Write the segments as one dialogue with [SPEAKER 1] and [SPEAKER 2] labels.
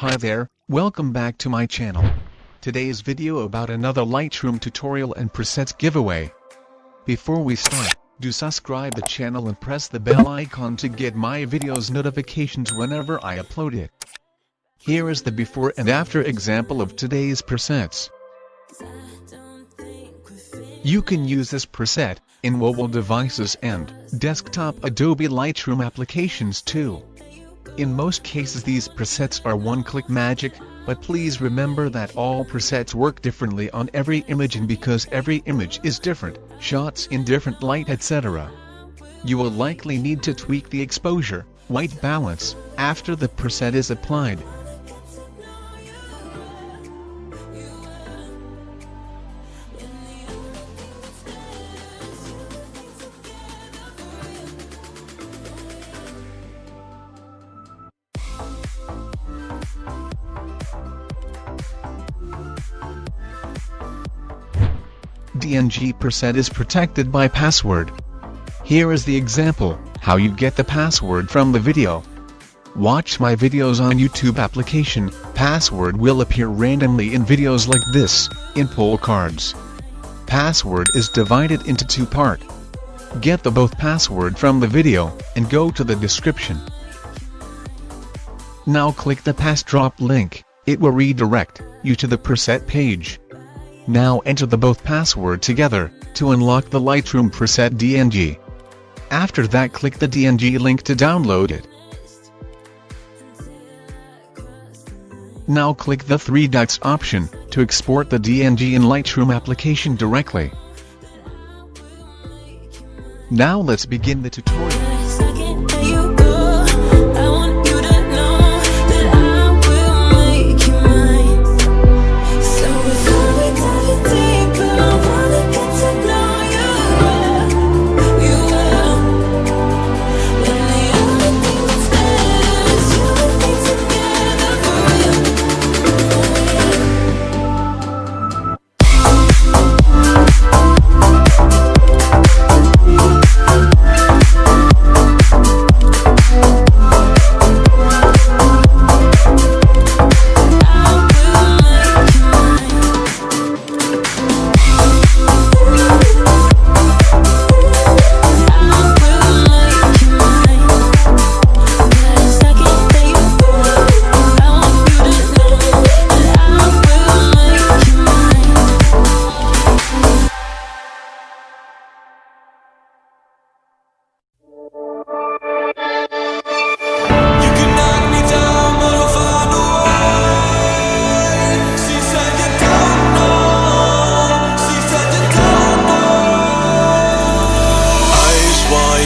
[SPEAKER 1] Hi there, welcome back to my channel. Today's video about another Lightroom tutorial and presets giveaway. Before we start, do subscribe the channel and press the bell icon to get my videos notifications whenever I upload it. Here is the before and after example of today's presets. You can use this preset in mobile devices and desktop Adobe Lightroom applications too. In most cases these presets are one-click magic, but please remember that all presets work differently on every image, and because every image is different, shots in different light etc. You will likely need to tweak the exposure, white balance, after the preset is applied. DNG preset is protected by password. Here is the example, how you get the password from the video. Watch my videos on YouTube application, password will appear randomly in videos like this, in poll cards. Password is divided into two parts. Get the both password from the video, and go to the description. Now click the pass drop link, it will redirect you to the preset page. Now enter the both password together, to unlock the Lightroom preset DNG. After that click the DNG link to download it. Now click the three dots option, to export the DNG in Lightroom application directly. Now let's begin the tutorial.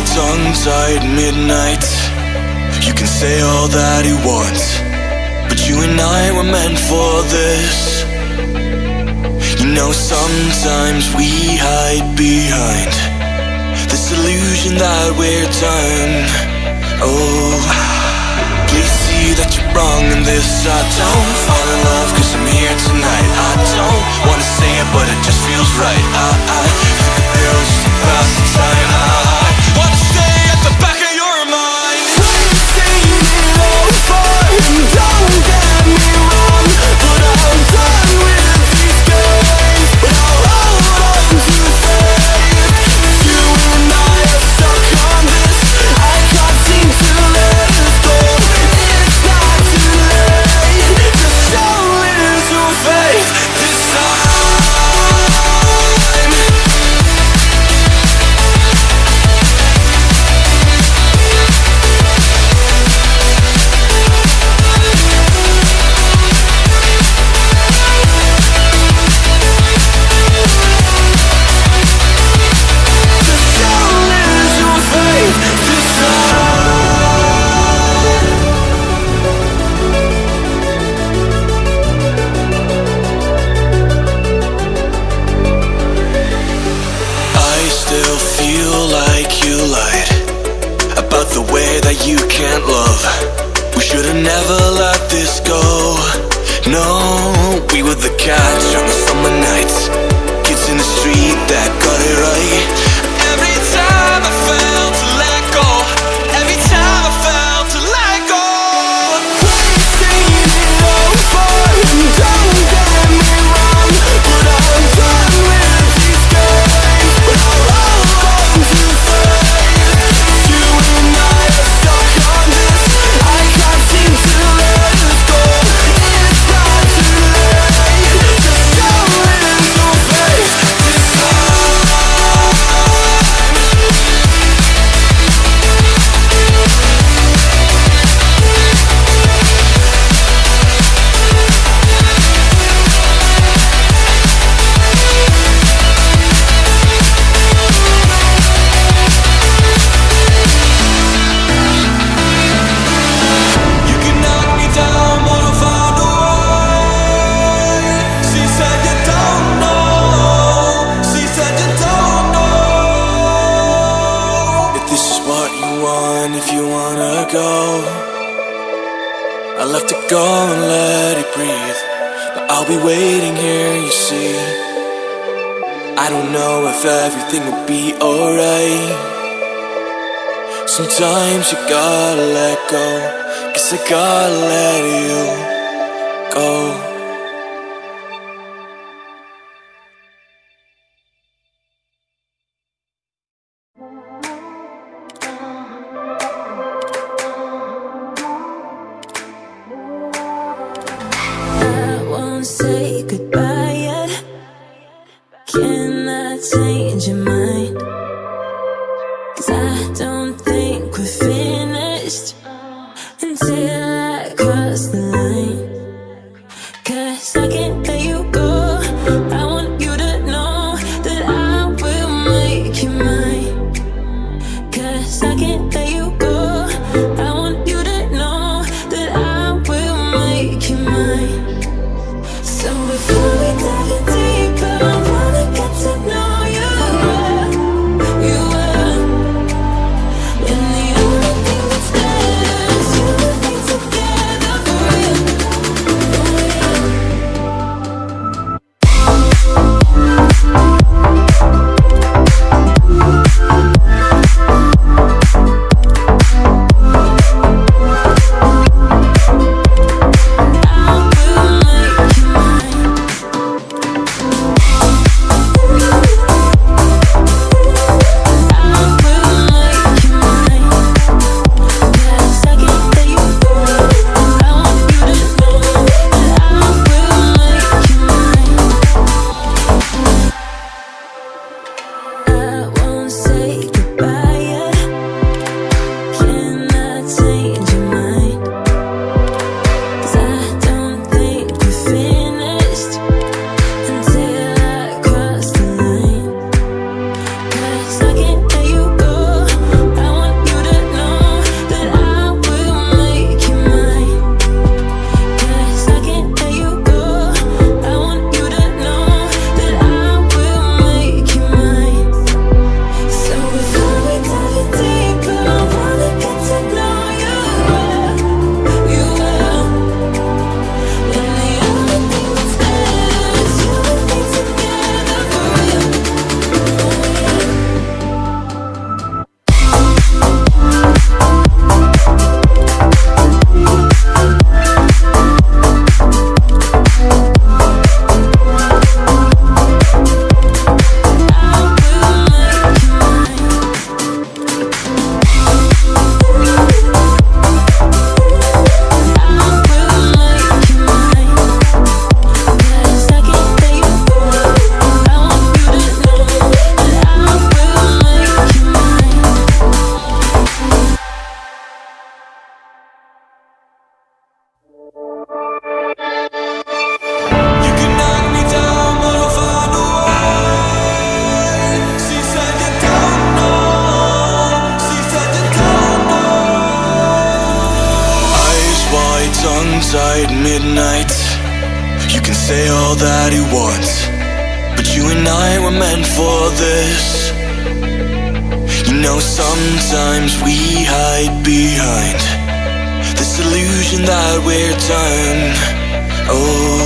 [SPEAKER 2] Tongue-tied midnight. You can say all that you want, but you and I were meant for this. You know sometimes we hide behind this illusion that we're done. Oh, please see that you're wrong in this. I don't fall in love cause I'm here tonight. I don't wanna say it but it just feels right. I think the girl's just about the time. I wanna stay at the back of your mind. We've seen it all before, and don't get me wrong, but I'm done with these games. But I'll hold on to faith. You and I are stuck on this. I can't seem to let it go. It's not too late. Just show little faith this time. You can't love. We should've never let this go. No, we were the catch on the summer nights. Kids in the street that got it right. Every time I felt to let go. Every time I felt to let go. We've seen it all. what you want if you wanna go. I left it go and let it breathe, but I'll be waiting here, you see. I don't know if everything will be alright. Sometimes you gotta let go, 'cause I gotta let you go.
[SPEAKER 3] Say goodbye yet. Can I change your mind? 'Cause I don't think we're finished until I cross the line. 'Cause I can't let you go. I want you to know that I will make you mine. 'Cause I can't let you go. I want you to know that I will make you mine. So before we dive in deeper, I wanna get to know you well, you well. And the only thing that's better is you and me together for real, for real.
[SPEAKER 2] Tongue-tied midnight. You can say all that you want, but you and I were meant for this. You know, sometimes we hide behind this illusion that we're done. Oh,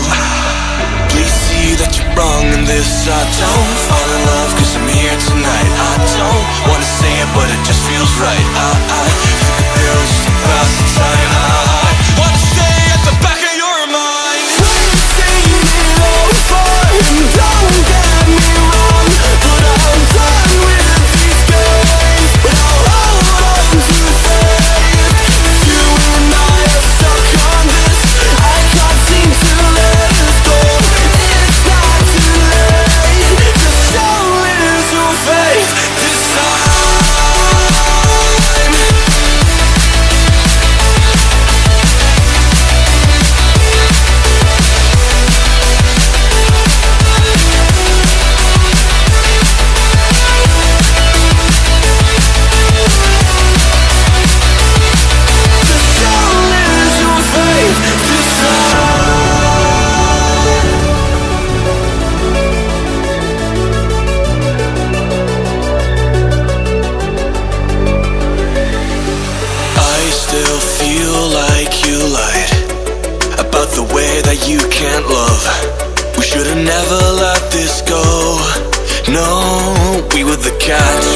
[SPEAKER 2] please see that you're wrong in this. I don't fall in love 'cause I'm here tonight. I don't wanna say it, but it just feels right. I think the girl's just a pass the time. I wanna stay at the back of your mind. We're saying it over, and don't get me wrong, but I'm done with these games. But I'll hold on to faith. You and I are stuck on this. I can't seem to let us go. It's not too late. Just show us your faith this time. that you can't love. We should've never let this go. No, we were the catch.